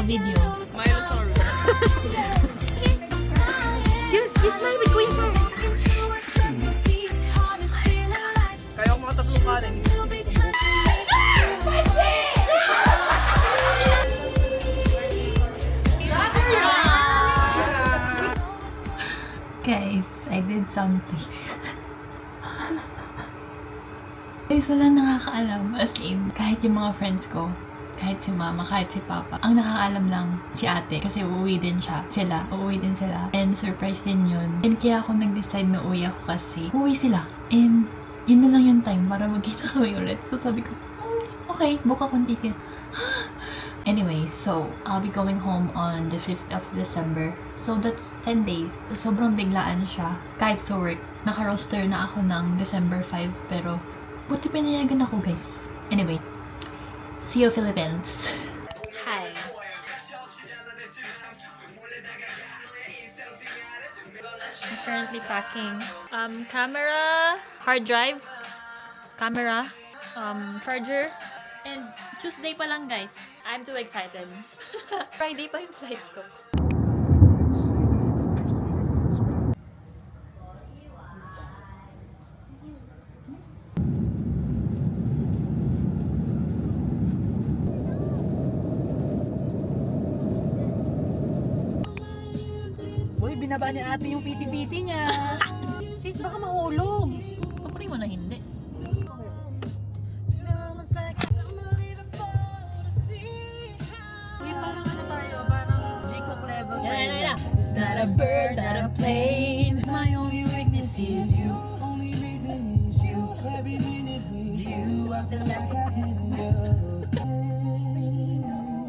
video. Milosaurus. Just smile with Kuya Sir. Kaya ko mga tatlong kanin. Guys, I did something. Guys, walang nakakaalam. As in, kahit yung mga friends ko, kahit si mama, kahit si papa, ang nakakaalam lang si ate kasi uuwi din uuwi din sila. And surprise din yun. And kaya ako nag-decide na uwi ako kasi uuwi sila. And yun na lang yung time para magkita kami ulit. So sabi ko, okay, book akong ticket. Anyway, so I'll be going home on the 5th of December. So that's 10 days. Sobrang biglaan siya. Kahit sa work, naka-roster na ako ng December 5 pero buti pinayagan ako, guys. Anyway, see you Philippines. Hi. I'm currently packing camera, hard drive, camera, charger, and Tuesday pa lang, guys. I'm too excited. Friday pa yung flight ko. Uy, binaba ni ate yung piti-piti niya. Sis, baka mahulog. Pagkunin mo na hindi. Uy, parang ano tayo, parang G-Cook level. It's not a bird, not a plane. My only weakness is you. Only reason is you. Every minute with you, I feel like I can go.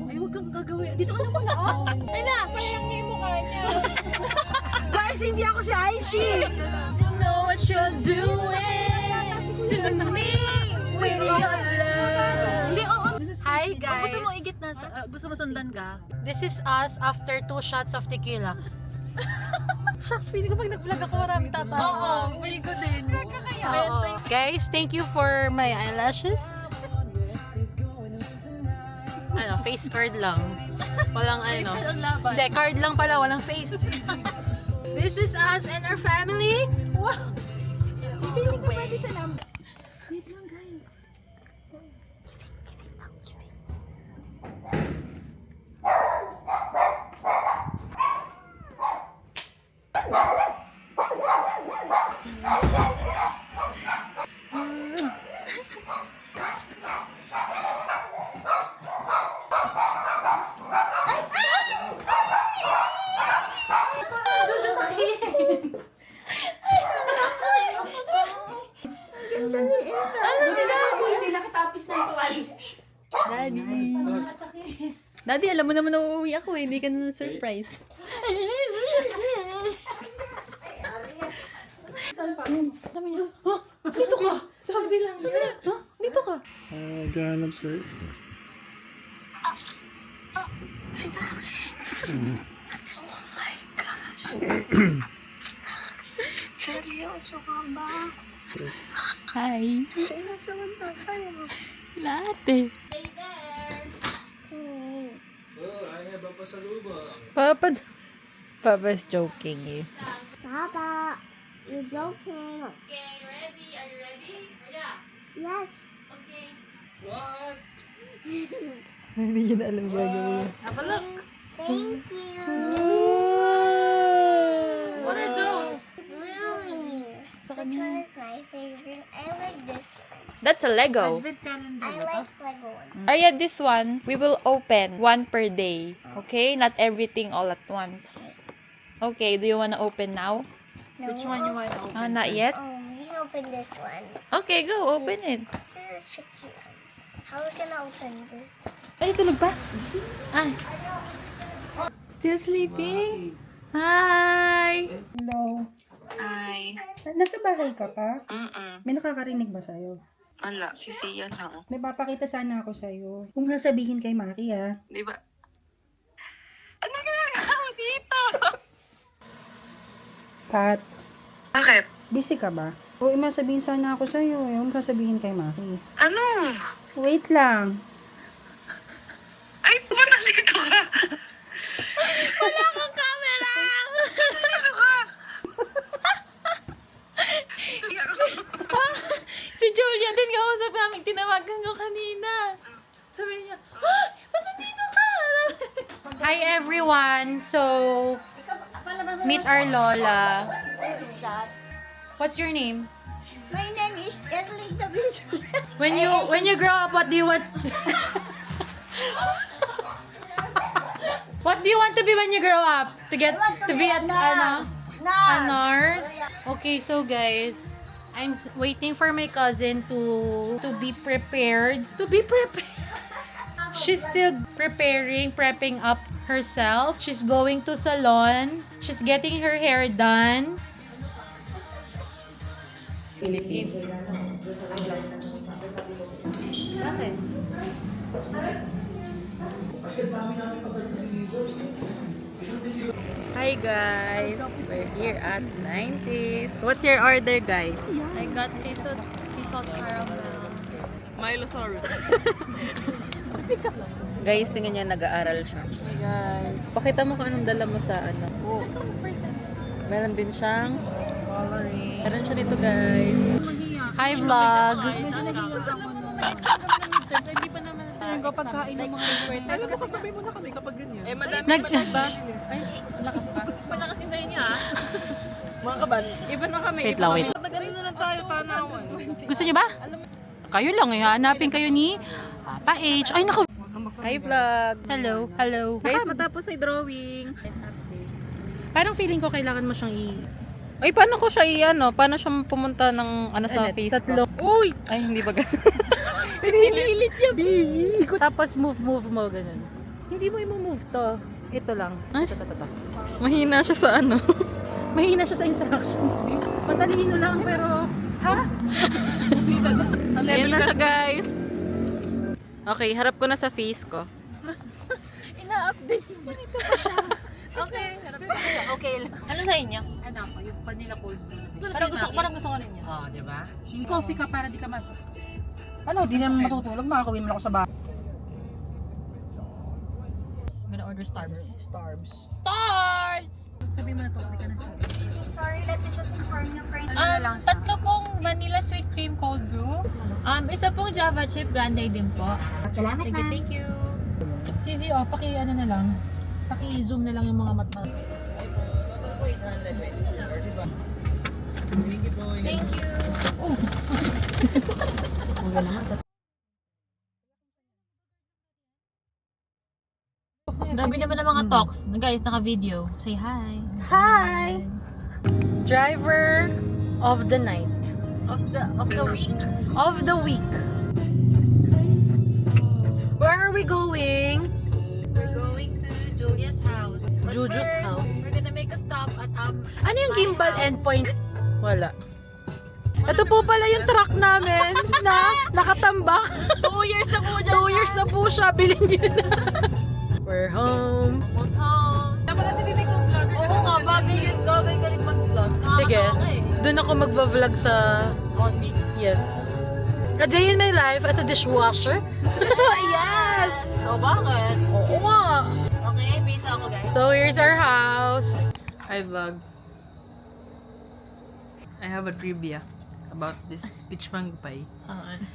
Ay, huwag kang gagawin. Dito ka na muna, oh. Ay na, parang niya yung mukha niya. Guys, hindi ako si Aishi. You know what you're doing to me with your love. Hindi, oo. Hi, guys. Gusto mo igit na, gusto mo sundan ka? This is us after 2 shots of tequila. Shucks, pili ko pag nag-vlog ako, marami tatawa. Oo, pili ko din. Oo. Guys, thank you for my eyelashes. Ano, face card lang. Walang ano. Hindi, card lang pala, walang face. This is us and our family. Wow. Pili ka pwede sa number. Wait lang, guys. Hindi nakatapis na ito, Ali. Daddy. Daddy, alam mo naman na uuwi ako eh. Hindi ka na surprise. Sabi niya, huh? Dito ka! Sabi lang niya. Huh? Dito ka! Ganap sir. Seryoso ka ba? Hi! Seryoso ka sa'yo? Lahat eh. Papa's joking you. Papa, you're joking. Okay, ready? Are you ready? Yeah. Yes. Okay. Hindi yun alam gagawin. Have a look. Thank you. What are those? Blue. Which one is my favorite? I like this one. That's a Lego. I like Lego ones. Arya, this one, we will open one per day. Okay? Not everything all at once. Okay, do you want to open now? No. Which one you want to open? Not yet? You can open this one. Okay, go. Open it. This is a tricky one. How are we gonna open this? Ay, tulog pa? Ay. Still sleeping? Hi! Hello. Ay, Nasa bahay ka pa? mm-mm. May nakakarinig ba sa'yo? Wala, si Sia lang. May papakita sana ako sa'yo. Kung sasabihin kay Maki, ha? Di ba? Ano ginagawa mo dito? Kat, Bakit? busy ka ba? O, may sabihin sana ako sa'yo. Yung sasabihin kay Maki. Ano? Wait lang. Ay, nandito ka. Wala kang camera! Si Julia din kausap namin. Tinawagan ko kanina. Sabi niya, ah! Ba't nandito ka? Hi everyone! So, meet our Lola. What's your name? My name is Elizabeth. When you grow up, what do you want? What do you want to be when you grow up? To be a nurse. Okay, so guys, I'm waiting for my cousin to be prepared. To be prepared. She's still prepping up herself. She's going to salon. She's getting her hair done. Philippines. Bakit? Hi guys, we're here at 90s. What's your order, guys? I got sea salt caramel. Milosaurus. Guys, tingnan niya, nag-aaral siya. Hey guys. Pakita mo kung anong dala mo sa ano. Oh. Meron din siyang coloring. Meron siya dito, guys. Hi vlog. Kapag kain ng mga Pero kasasabi mo na kami kapag ganyan. Eh, madami ba? Ay, malakas pa. Malakas yung sa'yo niya, ah. Mga kaban, iba na kami. Wait lang, wait. Tagalin na lang tayo, tanawan. Gusto niyo ba? Kayo lang eh. Hanapin kayo ni Papa H. Ay, naku. Hi, vlog. Hello. Hello. Guys, matapos ay drawing. Parang feeling ko kailangan mo siyang Ay, paano ko siya i-ano? Paano siya pumunta ng ano sa face ko? Uy! Ay, hindi ba ganun? Pinilit niya, bigo! Tapos move mo ganun. Hindi mo i-move to. Ito lang. Ito. Mahina siya sa ano. Mahina siya sa instructions, B. Matalino lang, pero... Ha? Ayan na siya, guys. Okay, harap ko na sa face ko. Ina-update yung ganito pa siya. Okay, harap ko. Okay lang. Ano sa inyo? Ano ako, yung vanilla cold. Parang gusto ko rin yun. Oh, di ba? Coffee ka para di ka Ano, di naman matutulog. Makakawin mo ako sa bahay. I'm gonna order Starbs. Starbs. Stars! Sabi mo na to, ka na sa Sorry, let me just inform you. Price Tatlo pong vanilla sweet cream cold brew. Isa pong Java chip grande din po. Salamat, Sige, ma'am. thank you. Sisi, paki-ano na lang. Paki-zoom na lang yung mga mata. Thank you. Oh. Grabe naman ang mga talks. Guys, naka-video. Say hi. Hi! Driver of the night. Of the week. Of the week. Where are we going? We're going to Julia's house. But Juju's first, house. we're gonna make a stop at Ano yung my gimbal house. endpoint? Wala. Ito po pala yung truck namin na nakatambak. 2 years na po dyan. 2 years na po siya. Bilhin niyo na. We're home. Almost home. Dapat natin bibigong vlogger. Oo nga, bagay ka rin mag-vlog. Sige. Nakakatawa ka eh. Doon ako magva-vlog sa... Aussie. Yes. A day in my life as a dishwasher. Yes! So, bakit? Oo nga. Okay, bisa ako guys. So here's our house. Hi vlog. I have a trivia about this peach mango pie.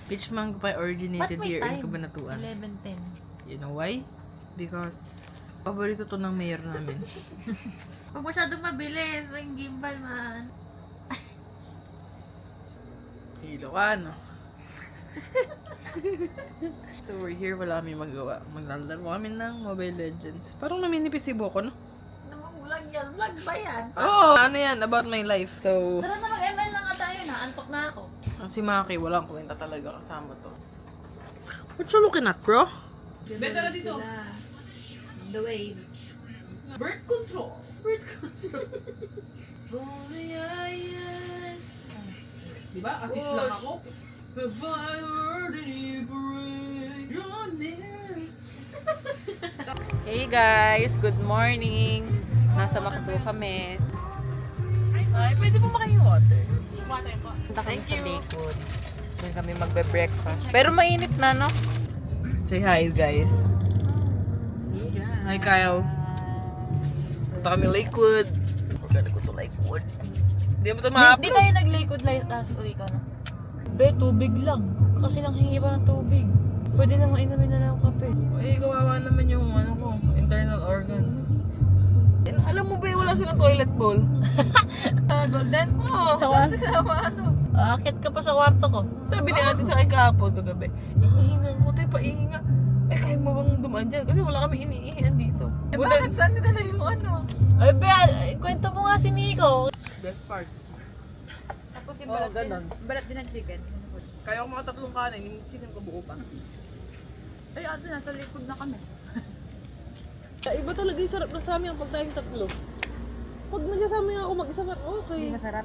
Peach mango pie originated here in Cabanatuan. 11:10. You know why? Because paborito to ng mayor namin. Huwag masyadong mabilis. Yung gimbal man. Ilocano. So we're here, wala kami magawa. Maglalaro kami ng Mobile Legends. Parang naminipis yung buhok ko, no? Namang vlog yan. Vlog ba yan? Oh, ano yan? About my life. So, Tara na mag-ML lang nga tayo na. Antok na ako. si Maki, walang kwenta talaga kasama to. What you looking at, bro? Better dito. The waves. Birth control. Birth control. Diba? Assist lang ako. If I were to break your near. Hey guys, good morning. Nasa Macdo kami. Ay, pwede po makain water. Water po. Punta kami sa Lakewood. Doon kami magbe-breakfast. Pero mainit na, no? Say hi, guys. Hi, Kyle. Punta kami Lakewood. We're gonna go to Lakewood. Hindi mo ito Di tayo nag-Lakewood last week, ano? Be, tubig lang. Kasi nang hingi pa ng tubig. Pwede naman inumin na lang kape. Eh, kawawa naman yung ano ko, internal organs. And, alam mo ba, wala silang toilet bowl. Golden? Oo, Sa saan kwarto? sila ano? Akit ka pa sa kwarto ko. Sabi ni ate sa akin kahapon kagabi, iihingan ko tayo, paihinga. Eh, kaya mo bang dumaan dyan? Kasi wala kami iniihihan dito. Eh, bakit saan nila na yung ano? Ay, be, kwento mo nga si Nico. Best part. Tapos yung balat din ng chicken. Kaya ako mga tatlong kanin, yung chicken ko buo pa. Ay, ate, nasa likod na kami. Iba talaga yung sarap na sa amin pag tayong tatlo. Pag nagsasama ako mag-isa, okay. Masarap.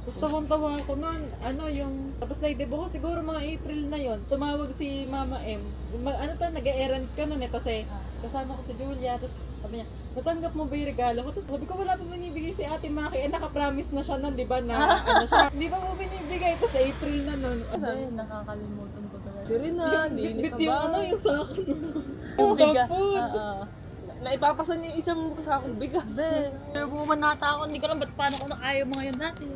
Gusto kong tawa ako nun, ano yung, tapos na-debo ko siguro mga April na yon. Tumawag si Mama M. Nag-errands ka nun eh, kasi kasama ko si Julia, tapos sabi niya, natanggap mo ba yung regalo ko? Tapos sabi ko, wala pa binibigay si Ate Maki, eh naka-promise na siya nun, di ba na, ano siya, hindi pa mo binibigay, tapos April na nun. Ay, nakakalimutan ko talaga. Sure na, linis Bit sa yung ano, bahay. yung sako. Yung biga. food. Naipapasan niya yung isang kasakong bigas. Be, pero bumanata ako, hindi ko alam ba't paano ko nakayaw mga yun natin.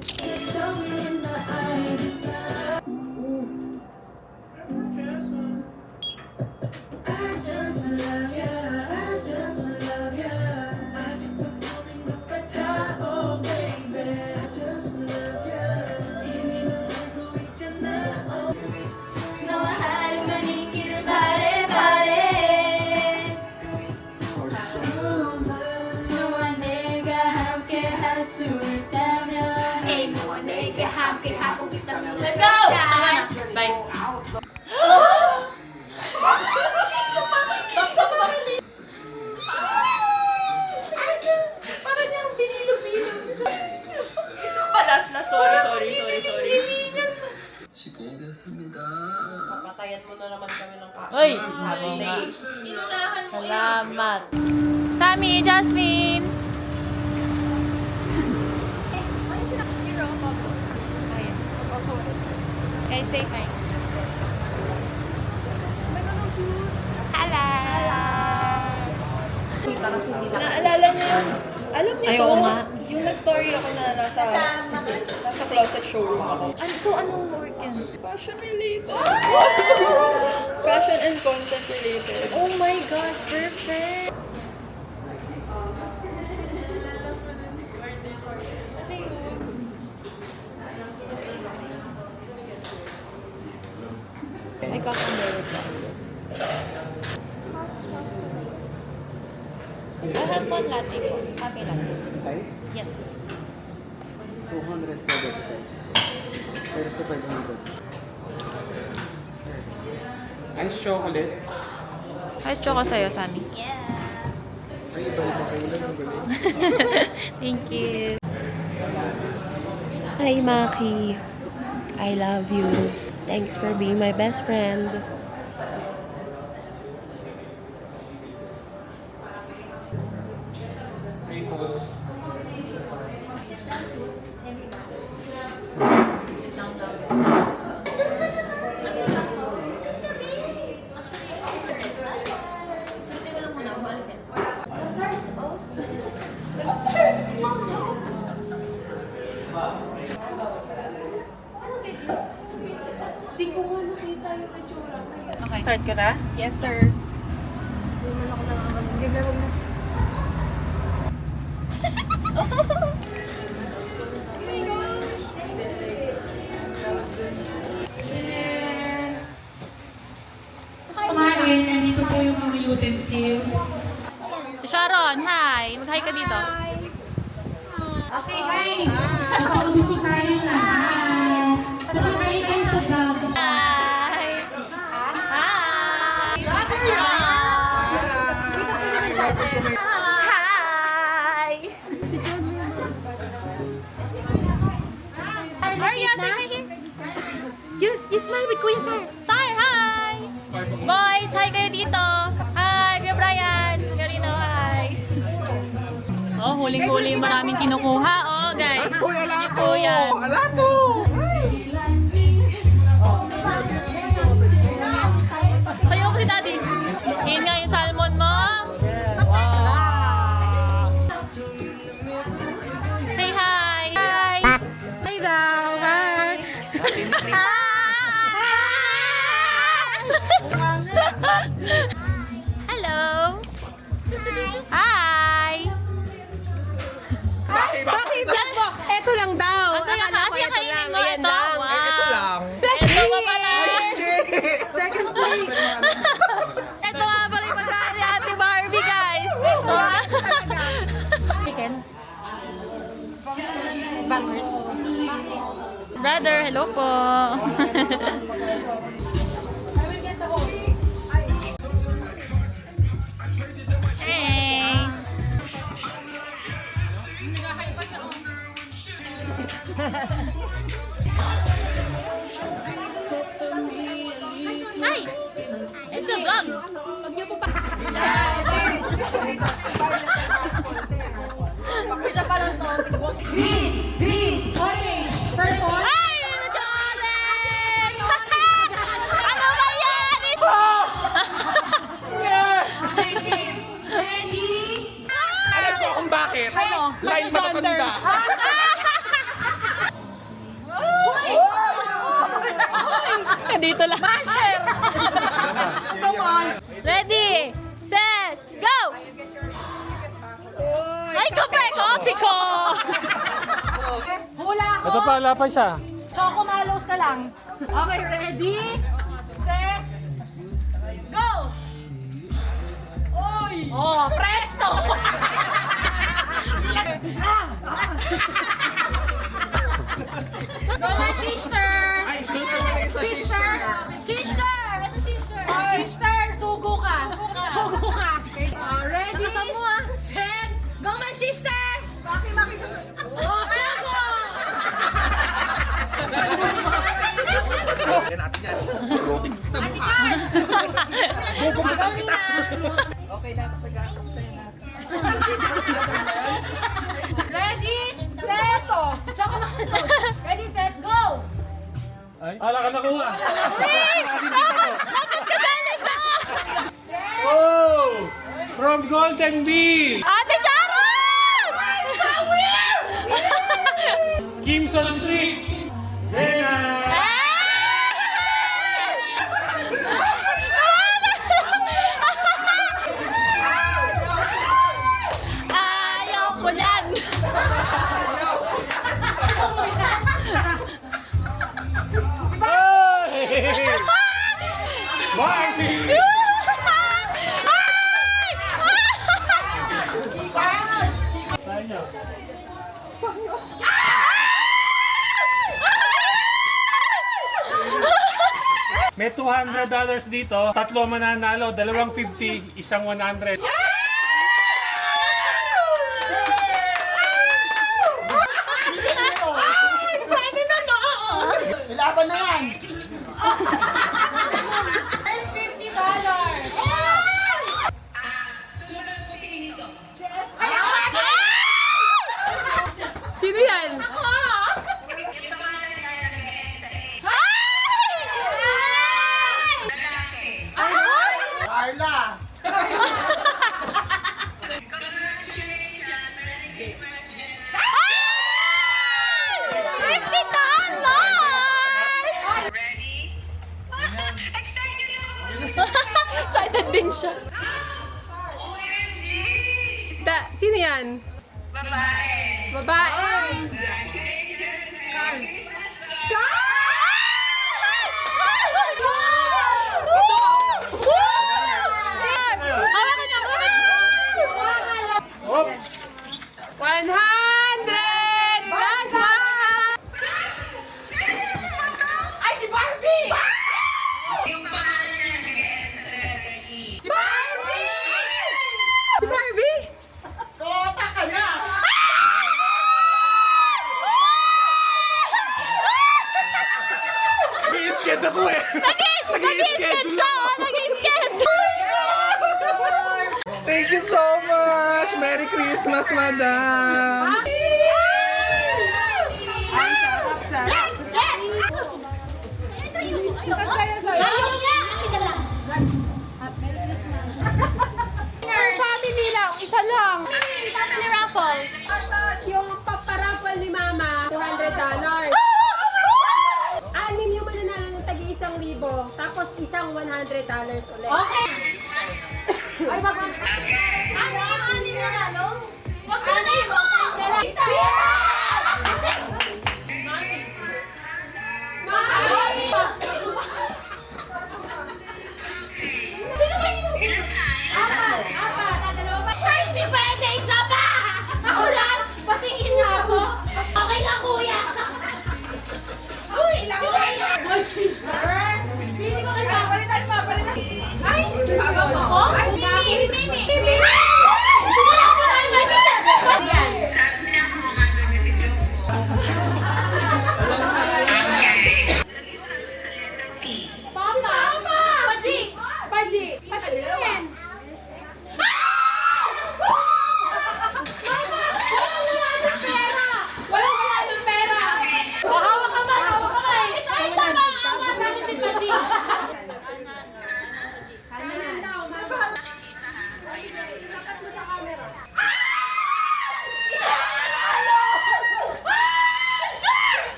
Let's go! Bye. Sorry. Papatayan mo na naman kami ng Uy! Salamat. Sammy, Jasmine! Guys, say hi. Hello! Naalala niyo yun? Alam niyo Ay, to? oo nga. Yung nag-story ako na nasa closet showroom ako. So, anong work yan? Fashion related. Fashion and content related. Oh my gosh, perfect! I got a America. I have one latte po. Cafe latte. Guys, Yes. 270 pesos. Pero sa 500. Ice chocolate. Ice choco sa'yo, Sammy. Ay, balik na kayo lang. Thank you. Hi, Maki. I love you. Thanks for being my best friend. Okay. Start ko na? Yes, sir. Kumain, nandito po yung mga utensils. Sharon, hi! Mag-hi ka dito. Okay guys, nakaubuso tayo lahat. Kasi kayo tayo sa vlog. Hi! Hi! Hi! Maria, say hi here. You smile with Kuya Sar. Sar, hi! Boys, hi kayo dito. Hi, Kuya Brian. Garino, hi. Oh, huling-huli maraming kinukuha. Oh, guys. Ano po yan? Kayo ko si Daddy. Yun nga yung salmon mo. Wow. Say hi! Hi! Hi daw! Hi! Hello! Hi! Bakit mo? Ito lang daw. Kasi kainin mo ito. Wow! Ito lang. Ito pa pala. Second place. Ito nga pala yung pagkain ni Ate Barbie, guys. Chicken. Brother, hello po. Hey. Hi! It's a vlog! Huwag niyo po pa... Pakita pa lang to. Green, orange, purple. Hi! It's orange! Ano ba yan? Alam ko kung bakit. Line matatanda. Dito lang. Mancher! Ready, set, go! Ay, kape ko! Hula ako. Ito pa, lapan siya. Choco Malos na lang. Okay, ready, set, go! Oy! Oh, presto! Go my sister! Ay, sister na isa, Sister! Sister! Ito sister! Sister, sugo ka. Sugo ka. Ready, set, go my sister! Bakit? Oh, sugo! Yan natin yan. Aerobics kita bukas. Gagawin na. Okay na ako sa gatas pa yan. Ready, set, Choco Malos. Ready, set, go! Ay, ala ka nakuha. Bakit kasali ka? Oh! From Golden Bee! Ate Sharon! Kimson Street! Rena! Ayaw ko yan! Hey! Barbie! Tayo. May $200 dito, tatlo mananalo, dalawang 50, isang 100. Ilaban na yan. There's $50. Sino yan? Carla. Excited din siya. Sino yan? Babae. Hop! 100! Last one! Ay, si Barbie! Si Barbie! Si Barbie! Kota ka na. Nag-i-sked ako eh. Nag-i-sketch siya! Nag-i-sketch! Thank you so much. Merry Christmas, madam. Family lang, isa lang. Family raffle. $100 ulit. Okay! Ay, wag mo. Ano yung ano? Wag ka na yung Hindi pwede, isa pa! Ako lang! Patingin na ako! Okay lang, kuya! Okay lang, kuya! My sister! Pili ko kayo! Palitan mo! Palitan! Ay! Ako? Mimi! Mimi! Mimi! Wala ko na my sister! Yan! Papa! Paji! Paji! Patingin!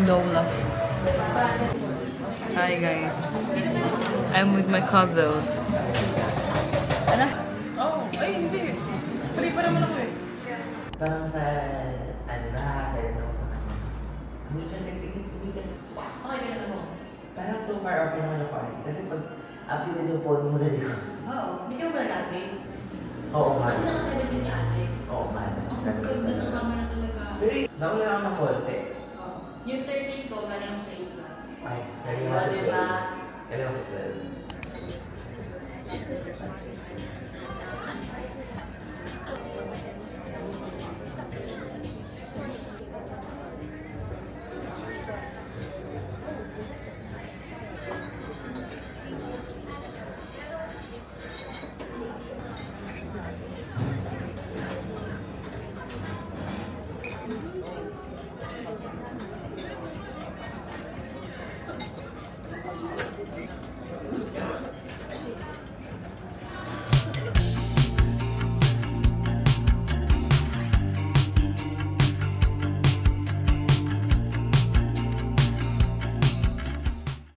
Gondola. Hi guys. I'm with my cousins. Ano? Oh, ay hindi. Free pa naman ako eh. Parang sa, nakakasalit ako sa kanya. Hindi kasi. Okay, ganun mo. Parang so far okay naman yung quality. Kasi pag updated yung phone mo, dali ko. Oo. Hindi ka mo nag-upgrade? Oo nga. Kasi naka-7 din si ate. Oo nga. Ang ganda ng camera talaga. Pero, nakuha lang ng konti. Oo. Yung 13 ko, galing ako sa 8 plus. Ay, galing ako sa 12. Diba? Galing ako sa 12.